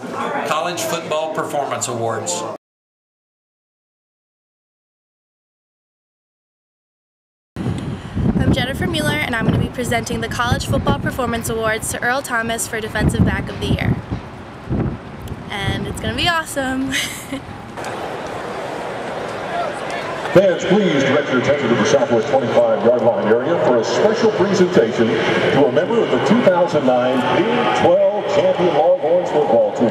College Football Performance Awards. I'm Jennifer Mueller, and I'm going to be presenting the College Football Performance Awards to Earl Thomas for Defensive Back of the Year. And it's going to be awesome. Fans, please direct your attention to the southwest 25-yard line area for a special presentation to a member of the 2009 Big 12 champion Longhorns football team.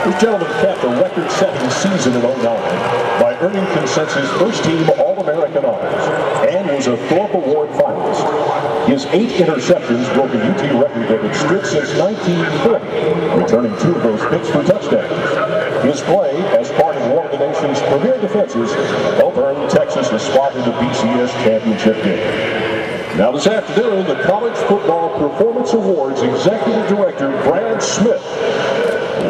This gentleman capped a record-setting season in '09 by earning consensus first-team All-American honors and was a Thorpe Award finalist. His 8 interceptions broke a UT record that had stood since 1940, returning 2 of those picks for touchdowns. His play, as part of one of the nation's premier defenses, helped earn Texas a spot in the BCS championship game. Now this afternoon, the College Football Performance Awards Executive Director Brad Smith,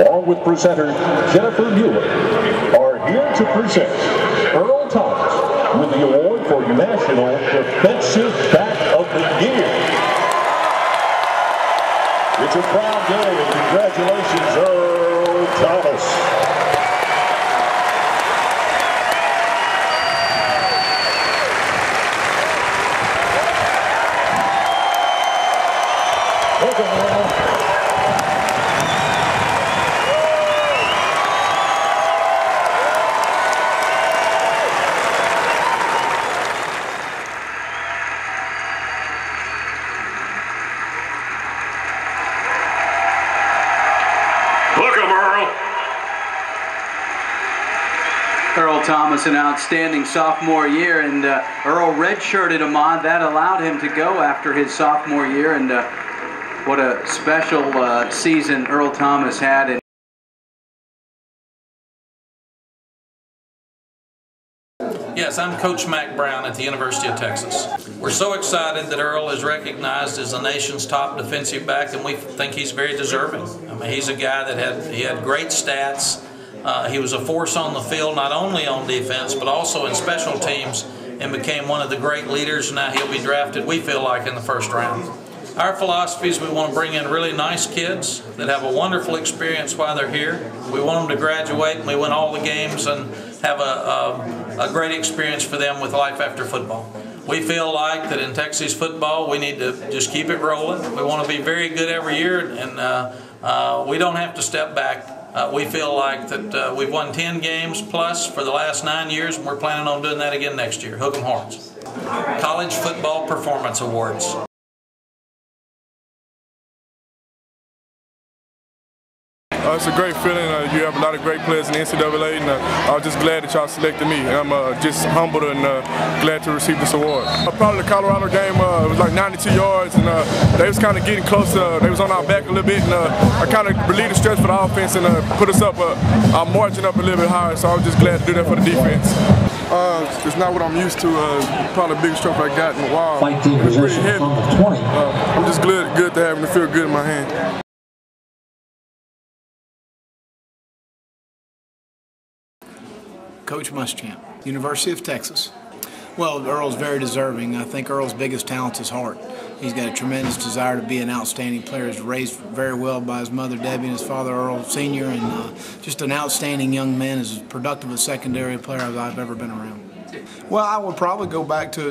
along with presenter Jennifer Mueller, are here to present Earl Thomas with the award for National Defensive Back of the Year. It's a proud day, and congratulations, Earl Thomas. Welcome, Earl. Welcome, Earl. Earl Thomas, an outstanding sophomore year, and Earl redshirted him on. That allowed him to go after his sophomore year, and what a special season Earl Thomas had. Yes, I'm Coach Mac Brown at the University of Texas. We're so excited that Earl is recognized as the nation's top defensive back, and we think he's very deserving. I mean, he's a guy that had great stats. He was a force on the field, not only on defense, but also in special teams, and became one of the great leaders. Now he'll be drafted, we feel like, in the first round. Our philosophy is we want to bring in really nice kids that have a wonderful experience while they're here. We want them to graduate and we win all the games and have a great experience for them with life after football. We feel like that in Texas football we need to just keep it rolling. We want to be very good every year, and we don't have to step back. We feel like that we've won 10 games plus for the last 9 years, and we're planning on doing that again next year. Hook 'em horns. College Football Performance Awards. It's a great feeling. You have a lot of great players in the NCAA, and I was just glad that y'all selected me. And I'm just humbled and glad to receive this award. Probably the Colorado game, it was like 92 yards, and they was kind of getting close. They was on our back a little bit, and I kind of relieved the stress for the offense and put us up, I'm marching up a little bit higher, so I was just glad to do that for the defense. It's not what I'm used to. Probably the biggest trophy I got in a while. It's really heavy. I'm just good to have it and feel good in my hand. Coach Muschamp, University of Texas. Well, Earl's very deserving. I think Earl's biggest talent is heart. He's got a tremendous desire to be an outstanding player. He's raised very well by his mother, Debbie, and his father, Earl Sr., and just an outstanding young man, as productive a secondary player as I've ever been around. Well, I would probably go back to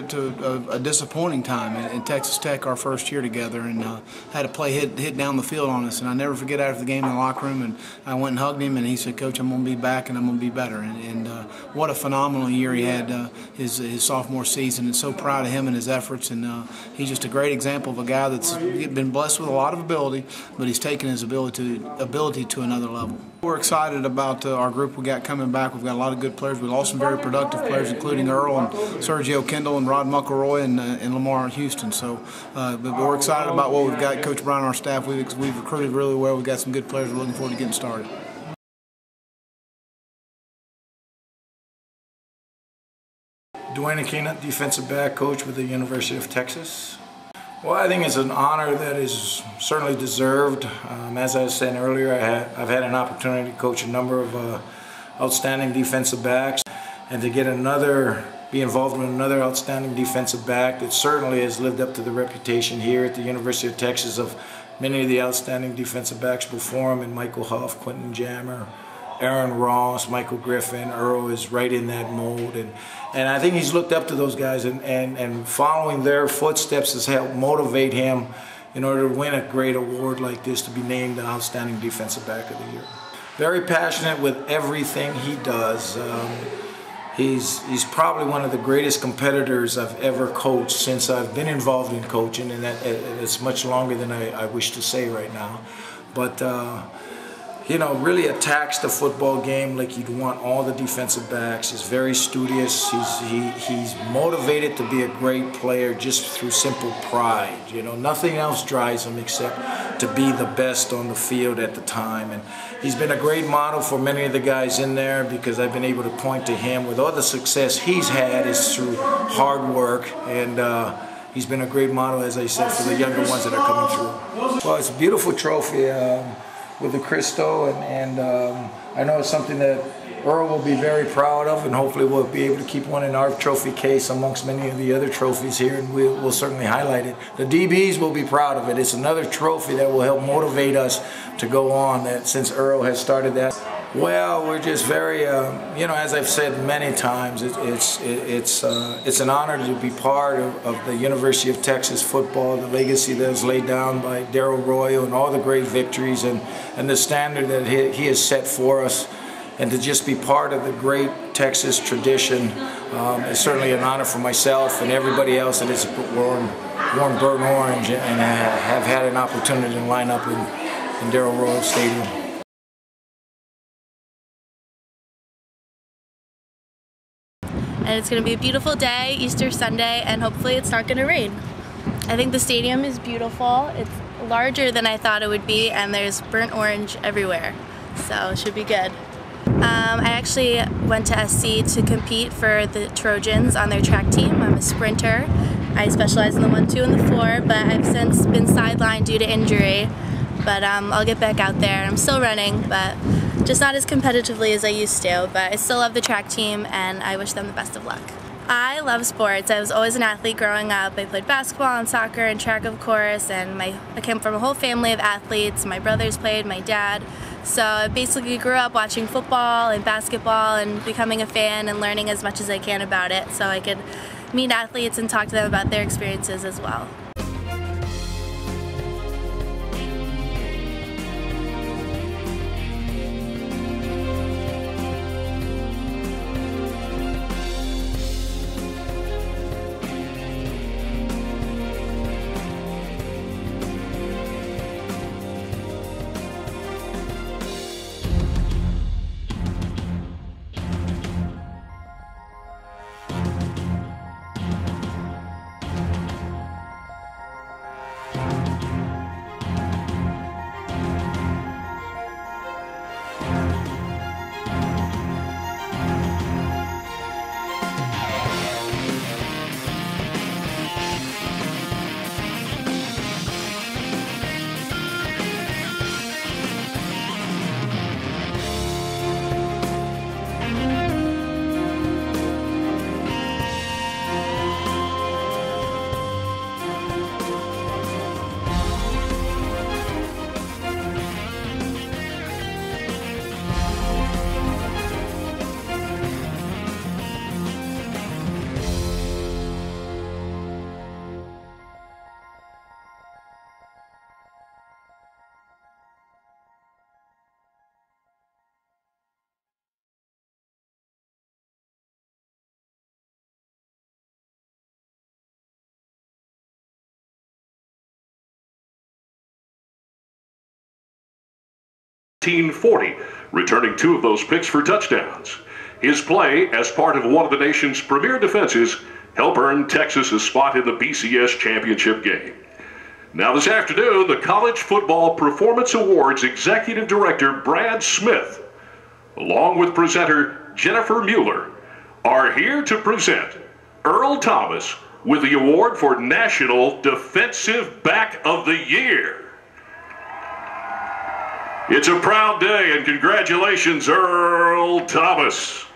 a disappointing time in Texas Tech, our first year together, and had a play hit down the field on us. And I never forget after the game in the locker room, and I went and hugged him, and he said, "Coach, I'm going to be back, and I'm going to be better." And what a phenomenal year he had his sophomore season, and so proud of him and his efforts. And he's just a great example of a guy that's been blessed with a lot of ability, but he's taken his ability to another level. We're excited about our group we got coming back. We've got a lot of good players, but also some very productive players, including Earl and Sergio Kendall and Rod McElroy and Lamar Houston. So but we're excited about what we've got. Coach Brown and our staff, we've recruited really well. We've got some good players. We're looking forward to getting started. Dwayne Akina, defensive back coach with the University of Texas. Well, I think it's an honor that is certainly deserved. As I was saying earlier, I've had an opportunity to coach a number of outstanding defensive backs, and to be involved with another outstanding defensive back that certainly has lived up to the reputation here at the University of Texas of many of the outstanding defensive backs before him, and Michael Huff, Quentin Jammer, Aaron Ross, Michael Griffin. Earl is right in that mold, and I think he's looked up to those guys, and following their footsteps has helped motivate him in order to win a great award like this, to be named the Outstanding Defensive Back of the Year. Very passionate with everything he does. He's probably one of the greatest competitors I've ever coached since I've been involved in coaching, and it's much longer than I wish to say right now. But you know, really attacks the football game like you'd want all the defensive backs. He's very studious. He's motivated to be a great player just through simple pride. You know, nothing else drives him except to be the best on the field at the time. And he's been a great model for many of the guys in there, because I've been able to point to him with all the success he's had is through hard work, and he's been a great model, as I said, for the younger ones that are coming through. Well, it's a beautiful trophy with the Cristo, and I know it's something that Earl will be very proud of, and hopefully we'll be able to keep one in our trophy case amongst many of the other trophies here, and we'll certainly highlight it. The DBs will be proud of it. It's another trophy that will help motivate us to go on, that since Earl has started that. Well, we're just very, you know, as I've said many times, it's an honor to be part of the University of Texas football, the legacy that was laid down by Darrell Royal, and all the great victories, and the standard that he has set for us, and to just be part of the great Texas tradition is certainly an honor for myself and everybody else that has worn burnt orange and have had an opportunity to line up in Darrell Royal Stadium. And it's going to be a beautiful day, Easter Sunday, and hopefully it's not going to rain. I think the stadium is beautiful. It's larger than I thought it would be, and there's burnt orange everywhere, so it should be good. I actually went to SC to compete for the Trojans on their track team. I'm a sprinter. I specialize in the 1, 2, and the 4, but I've since been sidelined due to injury. But I'll get back out there. I'm still running, but just not as competitively as I used to. But I still love the track team, and I wish them the best of luck. I love sports. I was always an athlete growing up. I played basketball and soccer and track, of course, and I came from a whole family of athletes. My brothers played, my dad. So I basically grew up watching football and basketball and becoming a fan and learning as much as I can about it, so I could meet athletes and talk to them about their experiences as well. Returning 2 of those picks for touchdowns. His play as part of one of the nation's premier defenses helped earn Texas a spot in the BCS championship game. Now this afternoon, the College Football Performance Awards Executive Director Brad Smith, along with presenter Jennifer Mueller, are here to present Earl Thomas with the award for National Defensive Back of the Year. It's a proud day, and congratulations, Earl Thomas.